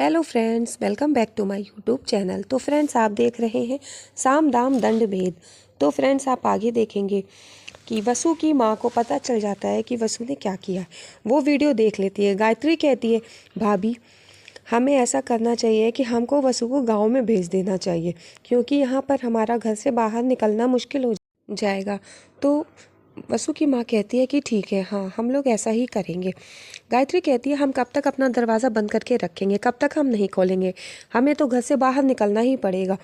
Hello friends, welcome back to my YouTube channel. तो friends, आप देख रहे हैं साम दाम दंड भेद। तो फ्रेंड्स, आप आगे देखेंगे कि वसु की माँ को पता चल जाता है कि वसु ने क्या किया। वो वीडियो देख लेती है। गायत्री कहती है, भाभी हमें ऐसा करना चाहिए कि हमको वसु को गांव में भेज देना चाहिए, क्योंकि यहाँ पर हमारा घर से बाहर निकलना मुश्किल हो जाएगा। तो वसु की माँ कहती है कि ठीक है, हाँ हम लोग ऐसा ही करेंगे। गायत्री कहती है, हम कब तक अपना दरवाज़ा बंद करके रखेंगे, कब तक हम नहीं खोलेंगे, हमें तो घर से बाहर निकलना ही पड़ेगा।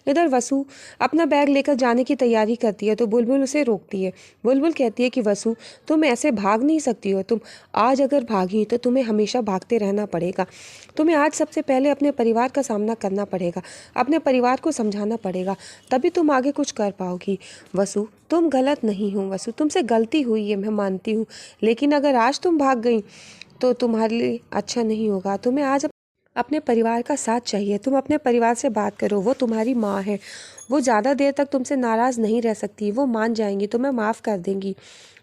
इधर वसु अपना बैग लेकर जाने की तैयारी करती है तो बुलबुल उसे रोकती है। बुलबुल कहती है कि वसु, तुम ऐसे भाग नहीं सकती हो। तुम आज अगर भागी तो तुम्हें हमेशा भागते रहना पड़ेगा। तुम्हें आज सबसे पहले अपने परिवार का सामना करना पड़ेगा, अपने परिवार को समझाना पड़ेगा, तभी तुम आगे कुछ कर पाओगी। वसु, तुम गलत नहीं हो। वसु, तुमसे गलती हुई है, मैं मानती हूँ, लेकिन अगर आज तुम भाग गई तो तुम्हारे लिए अच्छा नहीं होगा। तुम्हें आज अपने परिवार का साथ चाहिए। तुम अपने परिवार से बात करो, वो तुम्हारी माँ है, वो ज़्यादा देर तक तुमसे नाराज़ नहीं रह सकती, वो मान जाएंगी, तुम्हें माफ़ कर देंगी।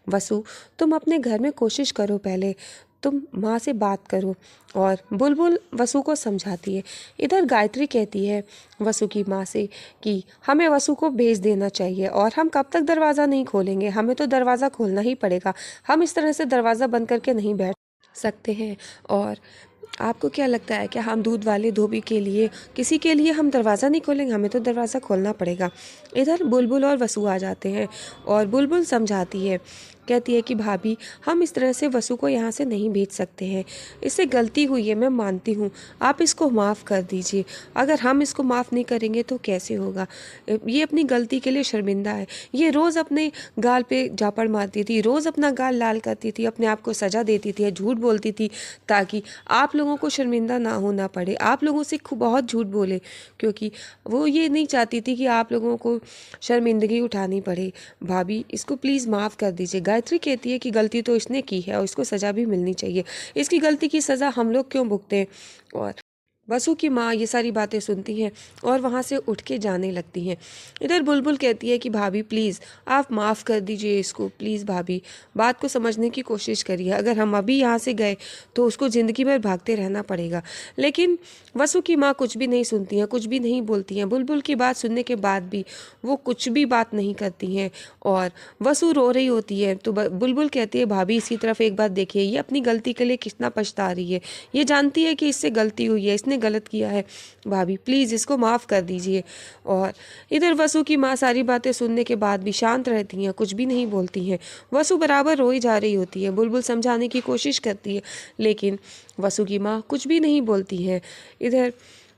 वसु, तुम अपने घर में कोशिश करो, पहले तुम माँ से बात करो। और बुलबुल वसु को समझाती है। इधर गायत्री कहती है वसु की माँ से कि हमें वसु को भेज देना चाहिए, और हम कब तक दरवाज़ा नहीं खोलेंगे, हमें तो दरवाज़ा खोलना ही पड़ेगा। हम इस तरह से दरवाज़ा बंद करके नहीं बैठ सकते हैं। और आपको क्या लगता है, क्या हम दूध वाले धोबी के लिए, किसी के लिए हम दरवाज़ा नहीं खोलेंगे? हमें तो दरवाज़ा खोलना पड़ेगा। इधर बुलबुल और वसु आ जाते हैं और बुलबुल समझाती है, कहती है कि भाभी हम इस तरह से वसु को यहाँ से नहीं भेज सकते हैं, इससे गलती हुई है, मैं मानती हूँ, आप इसको माफ़ कर दीजिए। अगर हम इसको माफ़ नहीं करेंगे तो कैसे होगा? ये अपनी गलती के लिए शर्मिंदा है। ये रोज़ अपने गाल पे झापड़ मारती थी, रोज़ अपना गाल लाल करती थी, अपने आप को सज़ा देती थी, झूठ बोलती थी, ताकि आप लोगों को शर्मिंदा ना होना पड़े, आप लोगों से बहुत झूठ बोले, क्योंकि वो ये नहीं चाहती थी कि आप लोगों को शर्मिंदगी उठानी पड़े। भाभी इसको प्लीज़ माफ़ कर दीजिए। गायत्री कहती है कि गलती तो इसने की है और इसको सज़ा भी मिलनी चाहिए, इसकी गलती की सज़ा हम लोग क्यों भुगतें? और वसु की माँ ये सारी बातें सुनती हैं और वहाँ से उठ के जाने लगती हैं। इधर बुलबुल कहती है कि भाभी प्लीज़ आप माफ़ कर दीजिए इसको, प्लीज़ भाभी बात को समझने की कोशिश करिए। अगर हम अभी यहाँ से गए तो उसको ज़िंदगी भर भागते रहना पड़ेगा। लेकिन वसु की माँ कुछ भी नहीं सुनती हैं, कुछ भी नहीं बोलती हैं। बुलबुल की बात सुनने के बाद भी वो कुछ भी बात नहीं करती हैं और वसु रो रही होती है। तो बुलबुल कहती है, भाभी इसकी तरफ एक बार देखिए, ये अपनी गलती के लिए कितना पछता रही है, ये जानती है कि इससे गलती हुई है, इसने गलत किया है। भाभी प्लीज़ इसको माफ़ कर दीजिए। और इधर वसु की माँ सारी बातें सुनने के बाद भी शांत रहती हैं, कुछ भी नहीं बोलती हैं। वसु बराबर रोई जा रही होती है। बुलबुल समझाने की कोशिश करती है, लेकिन वसु की माँ कुछ भी नहीं बोलती है। इधर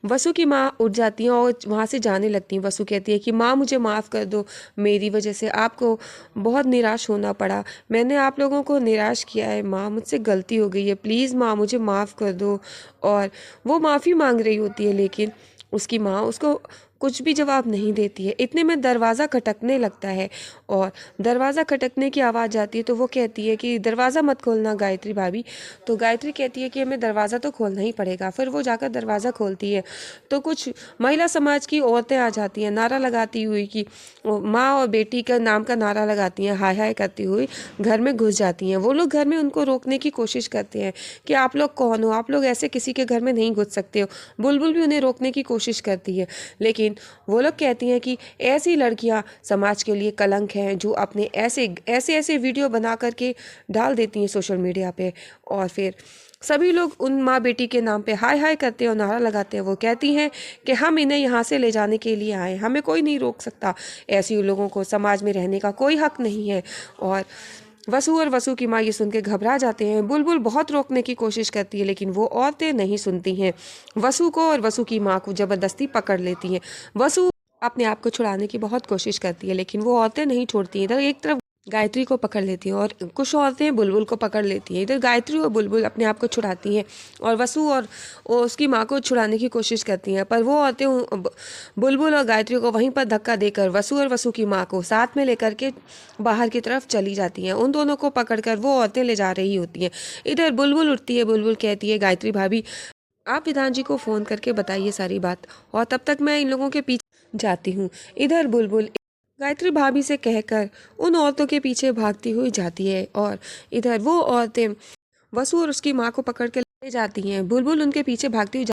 वसु की माँ उठ जाती हैं और वहाँ से जाने लगती हैं। वसु कहती है कि माँ मुझे माफ़ कर दो, मेरी वजह से आपको बहुत निराश होना पड़ा, मैंने आप लोगों को निराश किया है, माँ मुझसे गलती हो गई है, प्लीज़ माँ मुझे माफ़ कर दो। और वो माफ़ी मांग रही होती है, लेकिन उसकी माँ उसको कुछ भी जवाब नहीं देती है। इतने में दरवाज़ा खटकने लगता है और दरवाज़ा खटकने की आवाज़ आती है तो वो कहती है कि दरवाज़ा मत खोलना गायत्री भाभी। तो गायत्री कहती है कि हमें दरवाज़ा तो खोलना ही पड़ेगा। फिर वो जाकर दरवाज़ा खोलती है तो कुछ महिला समाज की औरतें आ जाती हैं, नारा लगाती हुई कि माँ और बेटी का नाम का नारा लगाती हैं, हाय हाय करती हुई घर में घुस जाती हैं। वो लोग घर में उनको रोकने की कोशिश करते हैं कि आप लोग कौन हो, आप लोग ऐसे किसी के घर में नहीं घुस सकते हो। बुलबुल भी उन्हें रोकने की कोशिश करती है, लेकिन वो लोग कहती हैं कि ऐसी लड़कियां समाज के लिए कलंक हैं, जो अपने ऐसे वीडियो बना करके डाल देती हैं सोशल मीडिया पे, और फिर सभी लोग उन माँ बेटी के नाम पे हाय हाय करते हैं और नारा लगाते हैं। वो कहती हैं कि हम इन्हें यहाँ से ले जाने के लिए आए, हमें कोई नहीं रोक सकता, ऐसे लोगों को समाज में रहने का कोई हक नहीं है। और वसु और वसु की माँ ये सुन के घबरा जाते हैं। बुलबुल बहुत रोकने की कोशिश करती है, लेकिन वो औरतें नहीं सुनती हैं। वसु को और वसु की माँ को ज़बरदस्ती पकड़ लेती हैं। वसु अपने आप को छुड़ाने की बहुत कोशिश करती है, लेकिन वो औरतें नहीं छोड़ती। इधर एक तरफ गायत्री को पकड़ लेती हैं और कुछ औरतें बुलबुल को पकड़ लेती हैं। इधर गायत्री और बुलबुल अपने आप को छुड़ाती हैं और वसु और उसकी माँ को छुड़ाने की कोशिश करती हैं, पर वो औरतें बुलबुल और गायत्री को वहीं पर धक्का देकर वसु और वसु की माँ को साथ में लेकर के बाहर की तरफ चली जाती हैं। उन दोनों को पकड़कर वो औरतें ले जा रही होती हैं। इधर बुलबुल उठती है, बुलबुल कहती है, गायत्री भाभी आप विधान जी को फ़ोन करके बताइए सारी बात, और तब तक मैं इन लोगों के पीछे जाती हूँ। इधर बुलबुल गायत्री भाभी से कहकर उन औरतों के पीछे भागती हुई जाती है और इधर वो औरतें वसु और उसकी माँ को पकड़ के ले जाती हैं। बुलबुल उनके पीछे भागती हुई